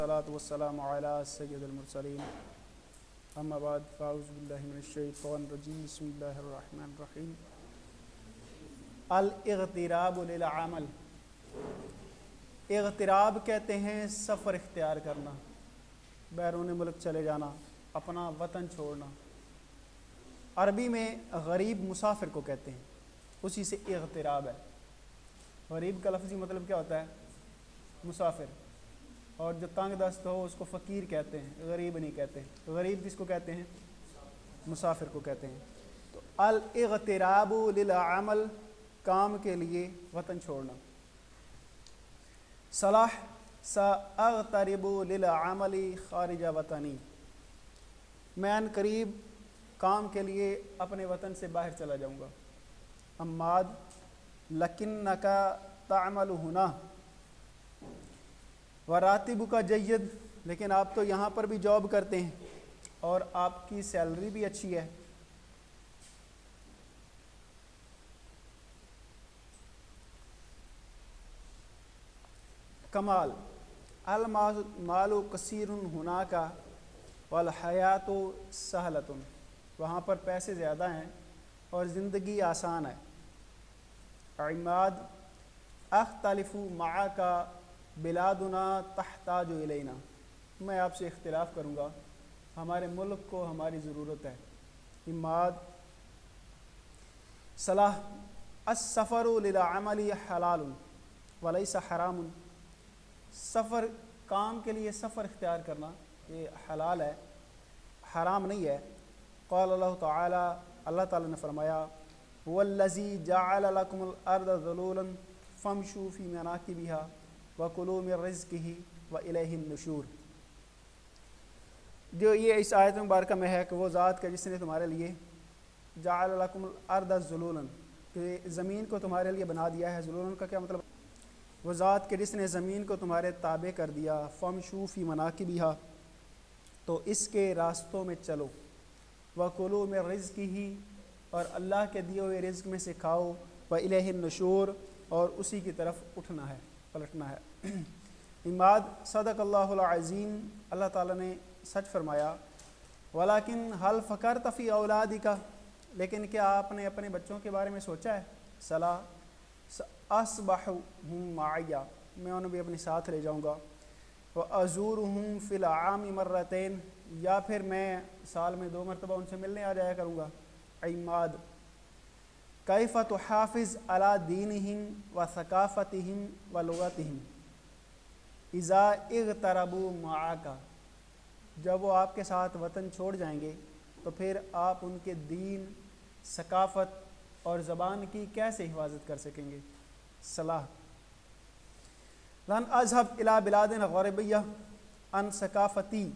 والصلاة والسلام على سید المرسلین اما بعد فاعوذ باللہ من الشیطان الرجیم بسم اللہ الرحمن الرحیم الاغتراب للعمل اغتراب کہتے ہیں سفر اختیار کرنا، بیرون ملک چلے جانا، اپنا وطن چھوڑنا۔ عربی میں غریب مسافر کو کہتے ہیں، اسی سے اغتراب ہے۔ غریب کا لفظی مطلب کیا ہوتا ہے؟ مسافر۔ اور جو تنگ دست ہو اس کو فقیر کہتے ہیں، غریب نہیں کہتے۔ غریب کس کو کہتے ہیں؟ مسافر کو کہتے ہیں۔ تو الاغتراب للعمل، کام کے لیے وطن چھوڑنا۔ صلاح ساغترب للعمل خارج وطنی، میں ان قریب کام کے لیے اپنے وطن سے باہر چلا جاؤں گا۔ اماد لکنک تعمل ہنا وراتبک جید، لیکن آپ تو یہاں پر بھی جاب کرتے ہیں اور آپ کی سیلری بھی اچھی ہے۔ کمال المال کثیر ہناک والحیات سہلۃ، وہاں پر پیسے زیادہ ہیں اور زندگی آسان ہے۔ عماد اختلف معک بلادنا تحتاج الینا، میں آپ سے اختلاف کروں گا، ہمارے ملک کو ہماری ضرورت ہے۔ عماد صلاح السفر للعمل حلال ولیس حرام، سفر کام کے لیے سفر اختیار کرنا یہ حلال ہے، حرام نہیں ہے۔ قال اللہ تعالی، اللہ تعالیٰ نے فرمایا والذی جعل لکم الارض ذلولا فامشوا فی مناکبہا وَكُلُوا مِن رِزْقِهِ وَإِلَيْهِ النُّشُورُ، جو یہ اس آیت مبارکہ میں ہے کہ وہ ذات کا جس نے تمہارے لیے جعل لکم الارض ذلولا، کہ زمین کو تمہارے لیے بنا دیا ہے۔ ذلولا کا کیا مطلب؟ وہ ذات کے جس نے زمین کو تمہارے تابع کر دیا۔ فَامْشُوا فِي مَنَاكِبِهَا، تو اس کے راستوں میں چلو۔ وَكُلُوا مِن رِزْقِهِ، اور اللہ کے دیے ہوئے رزق میں سے کھاؤ۔ وَإِلَيْهِ النُّشُورُ، اور اسی کی طرف اٹھنا ہے، پلٹنا ہے۔ عماد صدق اللہ العظیم، اللہ تعالیٰ نے سچ فرمایا۔ ولیکن حل فکرت فی اولادک، لیکن کیا آپ نے اپنے بچوں کے بارے میں سوچا ہے؟ صلاح اصبحهم معی، میں انہیں بھی اپنے ساتھ لے جاؤں گا۔ وازورهم فی العام مرتین، یا پھر میں سال میں 2 مرتبہ ان سے ملنے آ جایا کروں گا۔ عماد کیف تحافظ علی دینہم وثقافتہم ولغتہم اذا اغتربوا معک، جب وہ آپ کے ساتھ وطن چھوڑ جائیں گے تو پھر آپ ان کے دین، ثقافت اور زبان کی کیسے حفاظت کر سکیں گے؟ صلاح لن اذهب الى بلاد غربیہ عن ثقافتی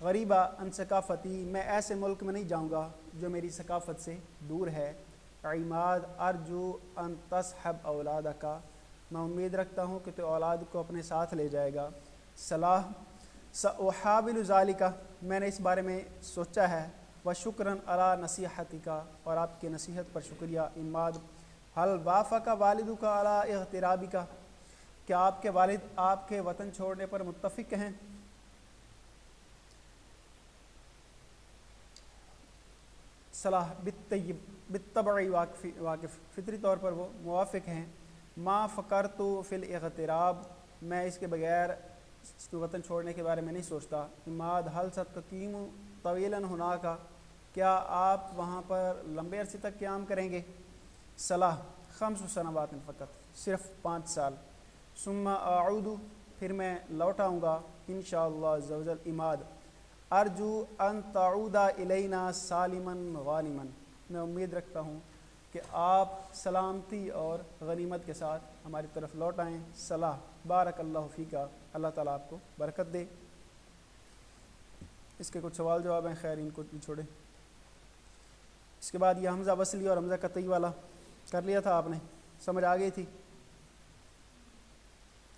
غریبہ عن ثقافتی، میں ایسے ملک میں نہیں جاؤں گا جو میری ثقافت سے دور ہے۔ عماد ارجو ان تصحب اولادک، میں امید رکھتا ہوں کہ تو اولاد کو اپنے ساتھ لے جائے گا۔ صلاح ساحاول ذالک، میں نے اس بارے میں سوچا ہے۔ وشکرا علی نصیحتک، اور آپ کی نصیحت پر شکریہ۔ عماد حل وافق والدک علی اغترابک، کیا آپ کے والد آپ کے وطن چھوڑنے پر متفق ہیں؟ صلاح بالطبع واقف، فطری طور پر وہ موافق ہیں۔ ما فکرت فی الاغتراب، میں اس کے بغیر وطن چھوڑنے کے بارے میں نہیں سوچتا۔ عماد حل ستقیم طویلا ہناک، کیا آپ وہاں پر لمبے عرصے تک قیام کریں گے؟ صلاح 5 سنوات فقط، صرف 5 سال۔ ثم اعود، پھر میں لوٹ آؤں گا انشاءاللہ عز و جل۔ عماد ارجو ان تعود الینا سالما غانما، میں امید رکھتا ہوں کہ آپ سلامتی اور غنیمت کے ساتھ ہماری طرف لوٹ آئیں۔ صلاح بارک اللہ فیکا، اللہ تعالیٰ آپ کو برکت دے۔ اس کے کچھ سوال جواب ہیں، خیر ان کو بھی چھوڑیں۔ اس کے بعد یہ حمزہ وصلی اور حمزہ قطعی والا کر لیا تھا، آپ نے سمجھ آ گئی تھی۔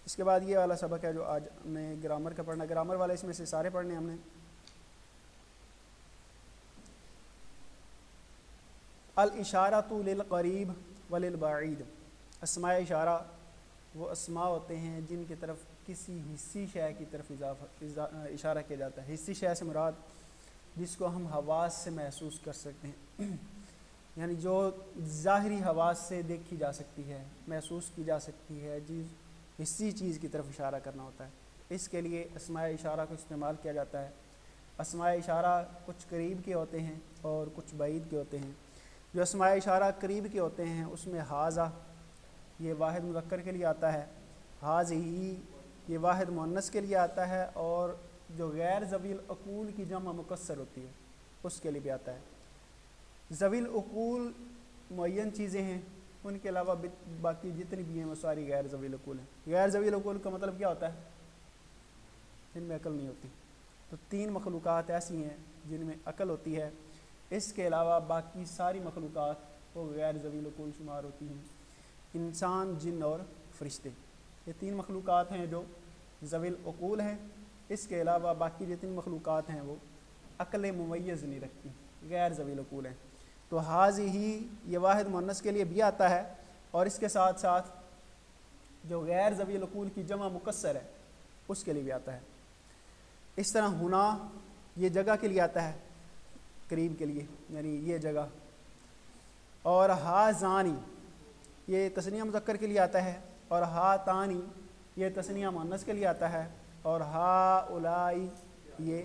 اس کے بعد یہ والا سبق ہے جو آج نے گرامر کا پڑھنا، گرامر والے اس میں سے سارے پڑھنے ہم نے۔ الاشارۃ للقریب وللبعید، اسماء اشارہ وہ اسماء ہوتے ہیں جن کی طرف کسی حصی شے کی طرف اشارہ کیا جاتا ہے۔ حصی شے سے مراد جس کو ہم حواس سے محسوس کر سکتے ہیں، یعنی جو ظاہری حواس سے دیکھی جا سکتی ہے، محسوس کی جا سکتی ہے، حصی چیز کی طرف اشارہ کرنا ہوتا ہے۔ اس کے لیے اسماء اشارہ کو استعمال کیا جاتا ہے۔ اسماء اشارہ کچھ قریب کے ہوتے ہیں اور کچھ بعید کے ہوتے ہیں۔ جو اسماء اشارہ قریب کے ہوتے ہیں اس میں حاذا یہ واحد مذکر کے لیے آتا ہے، حاذہ یہ واحد مؤنث کے لیے آتا ہے، اور جو غیر ذوی العقول کی جمع مکسر ہوتی ہے اس کے لیے بھی آتا ہے۔ ذوی العقول معین چیزیں ہیں، ان کے علاوہ باقی جتنی بھی ہیں وہ ساری غیر ذوی العقول ہیں۔ غیر ذوی العقول کا مطلب کیا ہوتا ہے؟ جن میں عقل نہیں ہوتی۔ تو 3 مخلوقات ایسی ہیں جن میں عقل ہوتی ہے، اس کے علاوہ باقی ساری مخلوقات وہ غیر ذوی العقول شمار ہوتی ہیں، انسان، جن اور فرشتے۔ یہ 3 مخلوقات ہیں جو ذوی العقول ہیں، اس کے علاوہ باقی جتنی مخلوقات ہیں وہ عقل ممیز نہیں رکھتی، غیر ذوی العقول ہیں۔ تو حاذہ یہ واحد مؤنث کے لیے بھی آتا ہے، اور اس کے ساتھ ساتھ جو غیر ذوی العقول کی جمع مکسر ہے اس کے لیے بھی آتا ہے۔ اس طرح ہنا یہ جگہ کے لیے آتا ہے، قریب کے لیے، یعنی یہ جگہ۔ اور ہاذانی یہ تثنیہ مذکر کے لیے آتا ہے، اور ہاتانی یہ تثنیہ مؤنث کے لیے آتا ہے، اور ہاؤلائی یہ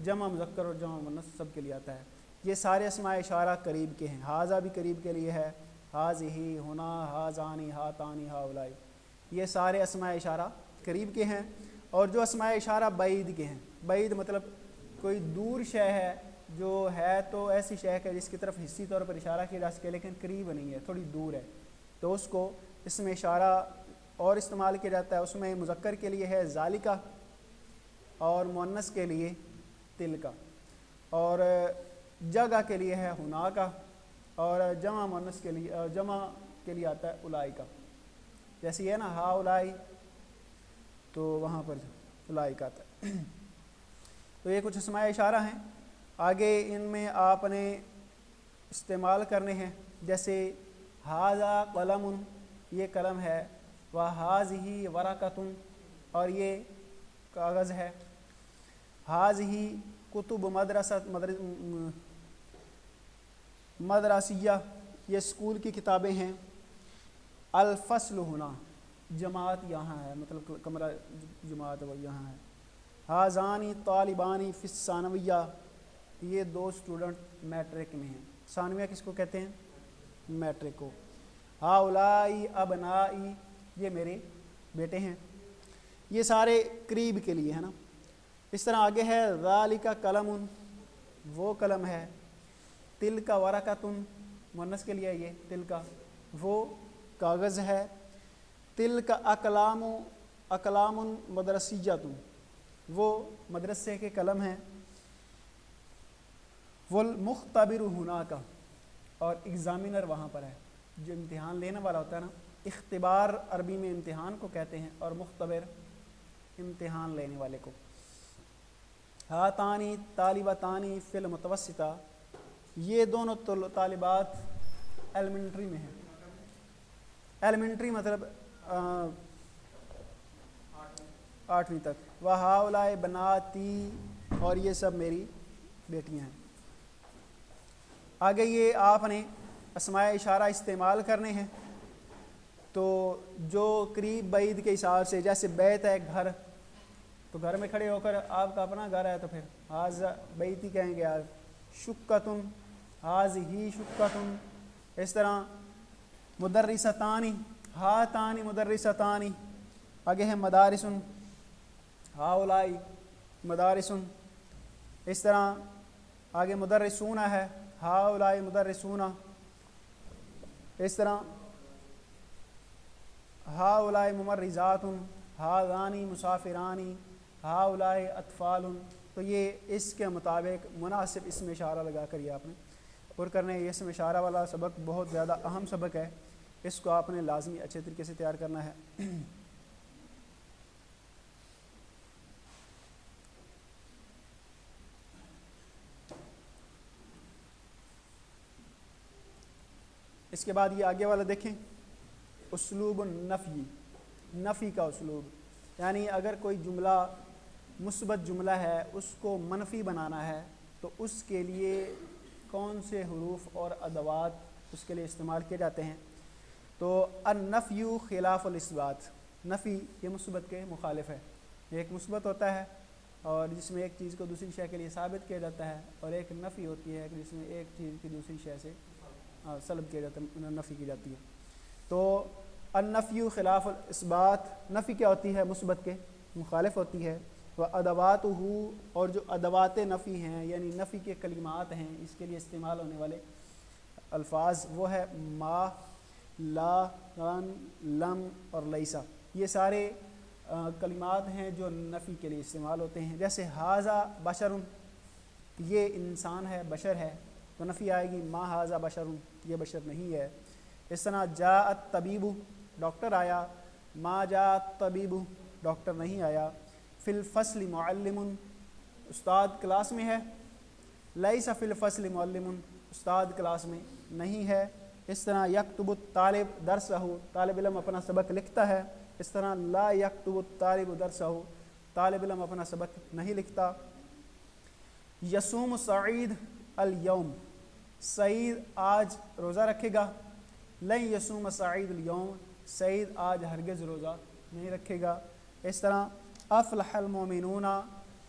جمع مذکر اور جمع مؤنث سب کے لیے آتا ہے۔ یہ سارے اسماء اشارہ قریب کے ہیں۔ حاذا بھی قریب کے لیے ہے، حاذہ، ہنا، ہاذانی، ہاتانی، ہاؤلائی، یہ سارے اسماء اشارہ قریب کے ہیں۔ اور جو اسماء اشارہ بعید کے ہیں، بعید مطلب کوئی دور شے ہے، جو ہے تو ایسی شے ہے جس کی طرف حصی طور پر اشارہ کیا جا سکے لیکن قریب نہیں ہے، تھوڑی دور ہے، تو اس کو اس میں اشارہ اور استعمال کیا جاتا ہے۔ اس میں مذکر کے لیے ہے ذالکا، اور مؤنث کے لیے تلکا، اور جگہ کے لیے ہے ہناکا، اور جمع مؤنث کے لیے جمع کے لیے آتا ہے اولائکا۔ جیسے یہ نا ہا اولائی، تو وہاں پر اولائکا آتا ہے۔ تو یہ کچھ اسماء اشارہ ہیں۔ آگے ان میں آپ نے استعمال کرنے ہیں، جیسے ھذا قلم، یہ قلم ہے، وھذہ ورقۃ، اور یہ کاغذ ہے، ھذہ کتب مدرسیہ، یہ اسکول کی کتابیں ہیں، الفصل ہونا جماعت یہاں ہے، مطلب کمرہ جماعت وہ یہاں ہے، ھذانی طالبانی فی الثانویہ، یہ 2 اسٹوڈنٹ میٹرک میں ہیں۔ ثانویہ کس کو کہتے ہیں؟ میٹرک کو۔ ہاؤلائی ابنائی، یہ میرے بیٹے ہیں۔ یہ سارے قریب کے لیے ہے نا۔ اس طرح آگے ہے ذالک قلم، وہ قلم ہے، تلک ورقۃ، مؤنث کے لیے یہ تلک، وہ کاغذ ہے، تلک اقلام مدرسیۃ، وہ مدرسے کے قلم ہیں، والمختبر ہناک، اور ایگزامینر وہاں پر ہے، جو امتحان لینے والا ہوتا ہے نا۔ اختبار عربی میں امتحان کو کہتے ہیں، اور مختبر امتحان لینے والے کو۔ ہاتانی طالبتانی فی المتوسطہ، یہ دونوں طالبات ایلیمنٹری میں ہیں۔ ایلیمنٹری مطلب 8ویں تک۔ وہؤلاء بناتی، اور یہ سب میری بیٹیاں ہیں۔ آگے یہ آپ نے اسماء اشارہ استعمال کرنے ہیں، تو جو قریب بعید کے حساب سے، جیسے بیت ہے گھر، تو گھر میں کھڑے ہو کر آپ کا اپنا گھر ہے تو پھر ھذا بیتی کہیں گے آپ۔ شقۃ، ھذہ شقۃ، اس طرح مدرستانی، ہاتانی مدرستانی، آگے ہے مدارس، ہؤلاء مدارس، اس طرح آگے مدرسون ہے، ہؤلاء مدرسون، اس طرح ہؤلاء ممرضات، ھذانی مسافرانی، ہؤلاء اطفال۔ تو یہ اس کے مطابق مناسب اسم اشارہ لگا کر یہ آپ نے پر کرنے۔ یہ اسم اشارہ والا سبق بہت زیادہ اہم سبق ہے، اس کو آپ نے لازمی اچھے طریقے سے تیار کرنا ہے۔ اس کے بعد یہ آگے والا دیکھیں، اسلوب النفی، نفی کا اسلوب۔ یعنی اگر کوئی جملہ مثبت جملہ ہے اس کو منفی بنانا ہے تو اس کے لیے کون سے حروف اور ادوات اس کے لیے استعمال کیے جاتے ہیں؟ تو النفی خلاف الاثبات، نفی یہ مثبت کے مخالف ہے، ایک مثبت ہوتا ہے اور جس میں ایک چیز کو دوسری شے کے لیے ثابت کیا جاتا ہے، اور ایک نفی ہوتی ہے جس میں ایک چیز کی دوسری شے سے سلب کیا جاتا ہے، نفی کی جاتی ہے۔ تو النفی خلاف الاثبات، نفی کیا ہوتی ہے؟ مثبت کے مخالف ہوتی ہے۔ وہ ادوات اور جو ادوات نفی ہیں یعنی نفی کے کلمات ہیں، اس کے لیے استعمال ہونے والے الفاظ وہ ہے ما، لا، لن، لم اور لیسا، یہ سارے کلمات ہیں جو نفی کے لیے استعمال ہوتے ہیں۔ جیسے ھذا بشر، یہ انسان ہے، بشر ہے، تو نفی آئے گی ما ھذا بشر، یہ بشر نہیں ہے۔ اس طرح جاء الطبیب، ڈاکٹر آیا، ما جاء الطبیب، ڈاکٹر نہیں آیا۔ فی الفصل معلم، استاد کلاس میں ہے، لیس فی الفصل معلم، استاد کلاس میں نہیں ہے۔ اس طرح یکتب الطالب درسہ، طالب علم اپنا سبق لکھتا ہے۔ اس طرح لا یکتب الطالب درسہ، طالب علم اپنا سبق نہیں لکھتا۔ یصوم سعید الیوم، سعید آج روزہ رکھے گا۔ لن یصوم سعید الیوم، سعید آج ہرگز روزہ نہیں رکھے گا۔ اس طرح افلح المومنون،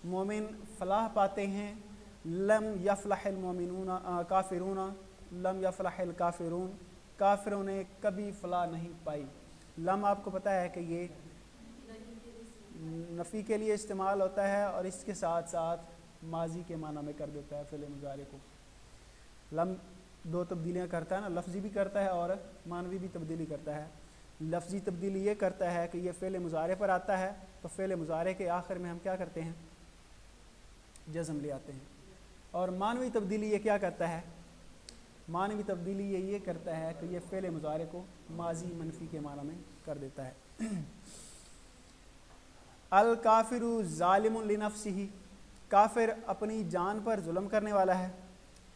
مومن فلاح پاتے ہیں۔ لم یفلح المومنون کافرون، لم یفلح الکافرون، کافروں نے کبھی فلاح نہیں پائی۔ لم آپ کو پتہ ہے کہ یہ نفی کے لیے استعمال ہوتا ہے اور اس کے ساتھ ساتھ ماضی کے معنی میں کر دیتا ہے فعل مضارع کو۔ لم دو تبدیلیاں کرتا ہے نا، لفظی بھی کرتا ہے اور معنوی بھی تبدیلی کرتا ہے۔ لفظی تبدیلی یہ کرتا ہے کہ یہ فعل مضارع پر آتا ہے تو فعل مضارع کے آخر میں ہم کیا کرتے ہیں؟ جزم لے آتے ہیں۔ اور معنوی تبدیلی یہ کیا کرتا ہے؟ معنوی تبدیلی یہ کرتا ہے کہ یہ فعل مضارع کو ماضی منفی کے معنی میں کر دیتا ہے۔ الکافر ظالم لنفسہ، کافر اپنی جان پر ظلم کرنے والا ہے۔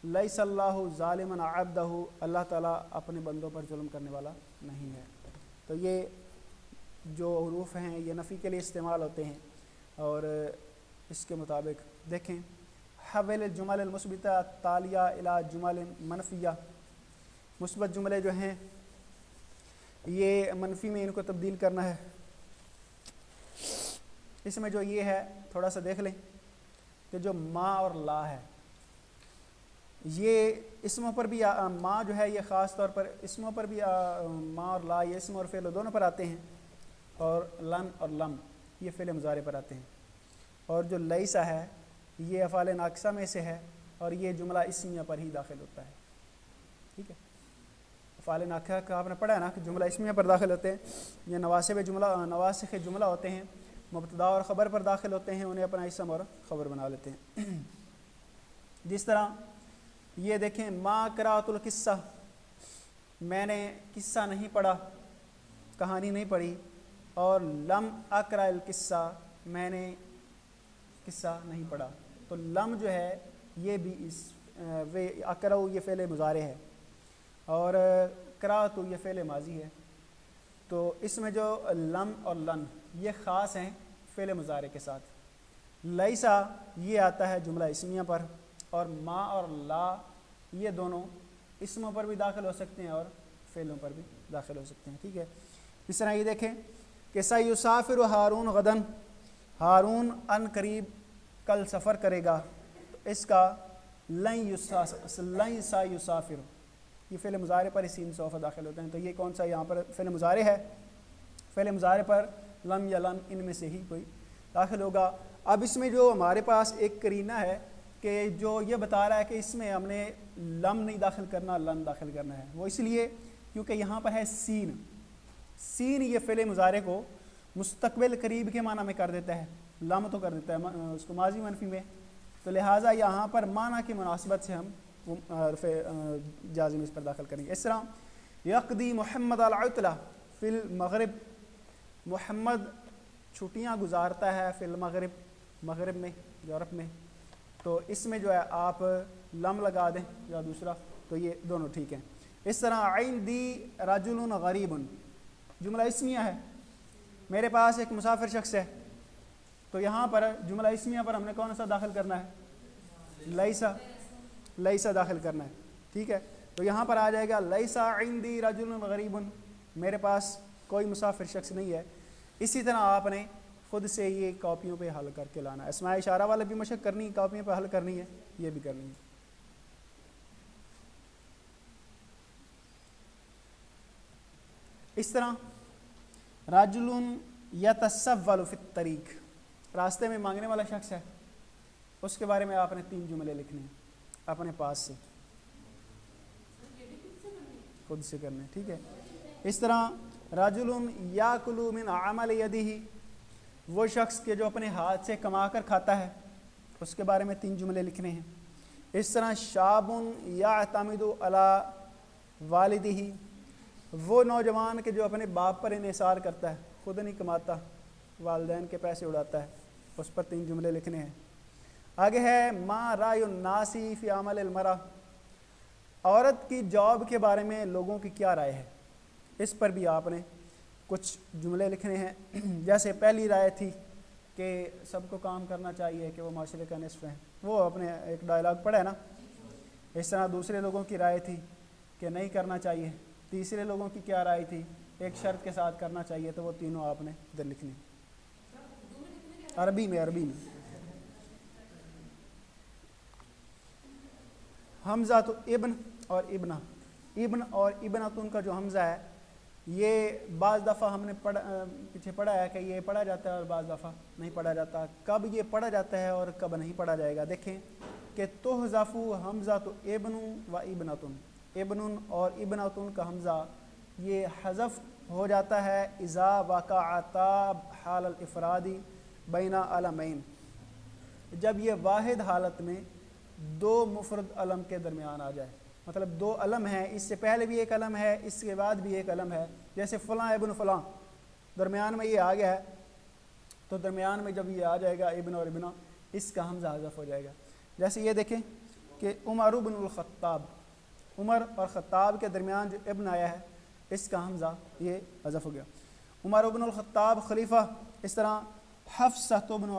لیس اللہ ظالما عبدہ، اللہ تعالیٰ اپنے بندوں پر ظلم کرنے والا نہیں ہے۔ تو یہ جو حروف ہیں یہ نفی کے لیے استعمال ہوتے ہیں، اور اس کے مطابق دیکھیں حول الجمل المثبتہ التالیہ الی جمل منفیہ، مثبت جملے جو ہیں یہ منفی میں ان کو تبدیل کرنا ہے۔ اس میں جو یہ ہے تھوڑا سا دیکھ لیں کہ جو ما اور لا ہے، یہ اسموں پر بھی ما جو ہے یہ خاص طور پر اسموں پر بھی ما اور لا یہ اسم اور فعل دونوں پر آتے ہیں، اور لن اور لم یہ فعل مضارع پر آتے ہیں۔ اور جو لیسا ہے یہ افعال ناقصہ میں سے ہے اور یہ جملہ اسمیہ پر ہی داخل ہوتا ہے۔ ٹھیک ہے، افعال ناقصہ کا آپ نے پڑھا ہے نا کہ جملہ اسمیہ پر داخل ہوتے ہیں، یہ نواسخ جملہ ہوتے ہیں، مبتدا اور خبر پر داخل ہوتے ہیں، انہیں اپنا اسم اور خبر بنا لیتے ہیں۔ جس طرح یہ دیکھیں ما قرأت القصہ، میں نے قصہ نہیں پڑھا، کہانی نہیں پڑھی، اور لم اقرأ القصہ، میں نے قصہ نہیں پڑھا۔ تو لم جو ہے یہ بھی اقرأ یہ فعل مضارع ہے اور قرأت یہ فعل ماضی ہے۔ تو اس میں جو لم اور لن یہ خاص ہیں فعل مضارع کے ساتھ۔ لیسا یہ آتا ہے جملہ اسمیہ پر، اور ما اور لا یہ دونوں اسموں پر بھی داخل ہو سکتے ہیں اور فعلوں پر بھی داخل ہو سکتے ہیں۔ ٹھیک ہے، اس طرح یہ دیکھیں کہ سیسافر ہارون غدن، ہارون ان قریب کل سفر کرے گا، تو اس کا لن سا یسافر یہ فعل مضارع پر سین سوف داخل ہوتے ہیں۔ تو یہ کون سا یہاں پر فعل مضارع ہے؟ فعل مضارع پر لم یا لن ان میں سے ہی کوئی داخل ہوگا۔ اب اس میں جو ہمارے پاس ایک قرینہ ہے کہ جو یہ بتا رہا ہے کہ اس میں ہم نے لم نہیں داخل کرنا، لن داخل کرنا ہے، وہ اس لیے کیونکہ یہاں پر ہے سین۔ سین یہ فعل مضارع کو مستقبل قریب کے معنی میں کر دیتا ہے، لم تو کر دیتا ہے اس کو ماضی منفی میں، تو لہٰذا یہاں پر معنی کی مناسبت سے ہم جازم اس پر داخل کریں گے۔ اس طرح یقضی محمد العطلہ فی المغرب، محمد چھٹیاں گزارتا ہے فی المغرب، مغرب میں، یورپ میں، تو اس میں جو ہے آپ لم لگا دیں یا دوسرا، تو یہ دونوں ٹھیک ہیں۔ اس طرح عندی رجل غریب، جملہ اسمیہ ہے، میرے پاس ایک مسافر شخص ہے، تو یہاں پر جملہ اسمیہ پر ہم نے کون سا داخل کرنا ہے؟ لیسا، لیسا داخل کرنا ہے، ٹھیک ہے. تو یہاں پر آ جائے گا لیسا عندی رجل غریب، میرے پاس کوئی مسافر شخص نہیں ہے. اسی طرح آپ نے خود سے یہ کاپیوں پہ حل کر کے لانا ہے. اسماء اشارہ والا بھی مشق کرنی ہے، کاپیوں پہ حل کرنی ہے، یہ بھی کرنی ہے. اس طرح رجل یتسول فی الطریق، راستے میں مانگنے والا شخص ہے، اس کے بارے میں آپ نے 3 جملے لکھنے ہیں اپنے پاس سے، خود سے کرنے، ٹھیک ہے. اس طرح رجل یاکل من عمل یدہ، وہ شخص کے جو اپنے ہاتھ سے کما کر کھاتا ہے، اس کے بارے میں 3 جملے لکھنے ہیں. اس طرح شاب یعتمد علی والدہ، وہ نوجوان کے جو اپنے باپ پر انحصار کرتا ہے، خود نہیں کماتا، والدین کے پیسے اڑاتا ہے، اس پر 3 جملے لکھنے ہیں. آگے ہے ما رائے الناس فی عمل المرأہ، عورت کی جاب کے بارے میں لوگوں کی کیا رائے ہے، اس پر بھی آپ نے کچھ جملے لکھنے ہیں. جیسے پہلی رائے تھی کہ سب کو کام کرنا چاہیے، کہ وہ معاشرے کا نصف ہے، وہ اپنے ایک ڈائلاگ پڑھا ہے نا. اس طرح دوسرے لوگوں کی رائے تھی کہ نہیں کرنا چاہیے. تیسرے لوگوں کی کیا رائے تھی؟ ایک شرط کے ساتھ کرنا چاہیے. تو وہ تینوں آپ نے ادھر لکھنے، عربی میں. حمزہ تو ابن اور ابنہ، ابن اور ابنتن کا جو حمزہ ہے، یہ بعض دفعہ ہم نے پیچھے پڑھا ہے کہ یہ پڑھا جاتا ہے اور بعض دفعہ نہیں پڑھا جاتا. کب یہ پڑھا جاتا ہے اور کب نہیں پڑھا جائے گا؟ دیکھیں کہ تحذف حمزہ تو ابن و ابنتن، ابن اور ابنتن کا حمزہ یہ حذف ہو جاتا ہے اذا وقعتا حال الافرادی بین علمین، جب یہ واحد حالت میں 2 مفرد علم کے درمیان آ جائے. مطلب 2 علم ہیں، اس سے پہلے بھی ایک علم ہے، اس کے بعد بھی ایک علم ہے. جیسے فلاں ابن فلاں، درمیان میں یہ آ گیا ہے، تو درمیان میں جب یہ آ جائے گا ابن اور ابنہ، اس کا حمزہ حذف ہو جائے گا. جیسے یہ دیکھیں کہ عمر بن الخطاب، عمر اور خطاب کے درمیان جو ابن آیا ہے، اس کا حمزہ یہ حذف ہو گیا. عمر بن الخطاب خلیفہ. اس طرح حفصہ بن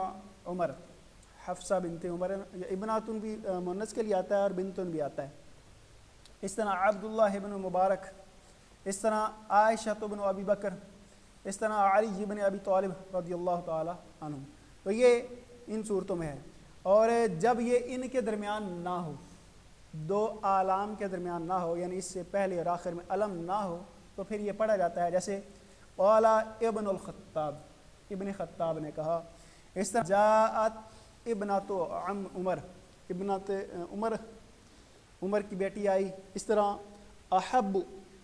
عمر، حفصہ بنت عمر، ابناتن بھی مؤنث کے لیے آتا ہے اور بنتن بھی آتا ہے. اس طرح عبداللہ بن مبارک، اس طرح عائشہ بن ابی بکر، اس طرح علی بن ابی طالب رضی اللہ تعالی عنہ. تو یہ ان صورتوں میں ہے. اور جب یہ ان کے درمیان نہ ہو، 2 اعلام کے درمیان نہ ہو، یعنی اس سے پہلے اور آخر میں علم نہ ہو، تو پھر یہ پڑھا جاتا ہے. جیسے قال ابن الخطاب، ابن خطاب نے کہا. اس طرح جاءت ابنت عمر، ابنت عمر کی بیٹی آئی. اس طرح احب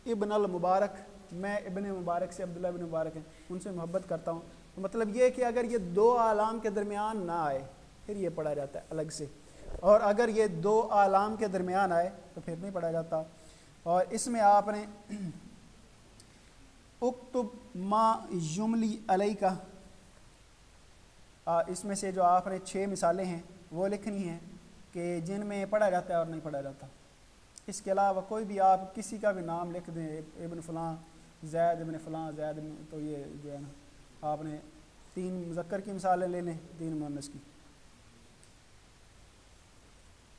ابن المبارک، میں ابن مبارک سے، عبداللہ ابن مبارک ہیں، ان سے محبت کرتا ہوں. تو مطلب یہ کہ اگر یہ 2 اعلام کے درمیان نہ آئے پھر یہ پڑھا جاتا ہے الگ سے، اور اگر یہ 2 اعلام کے درمیان آئے تو پھر نہیں پڑھا جاتا. اور اس میں آپ نے اکتب ما یملی علیکہ، اس میں سے جو آپ نے 6 مثالیں ہیں وہ لکھنی ہیں کہ جن میں پڑھا جاتا ہے اور نہیں پڑھا جاتا. اس کے علاوہ کوئی بھی آپ کسی کا بھی نام لکھ دیں، ابن فلاں، زید ابن فلاں، زید، تو یہ جو ہے نا، آپ نے 3 مذکر کی مثالیں لے لیں، 3 مؤنث کی.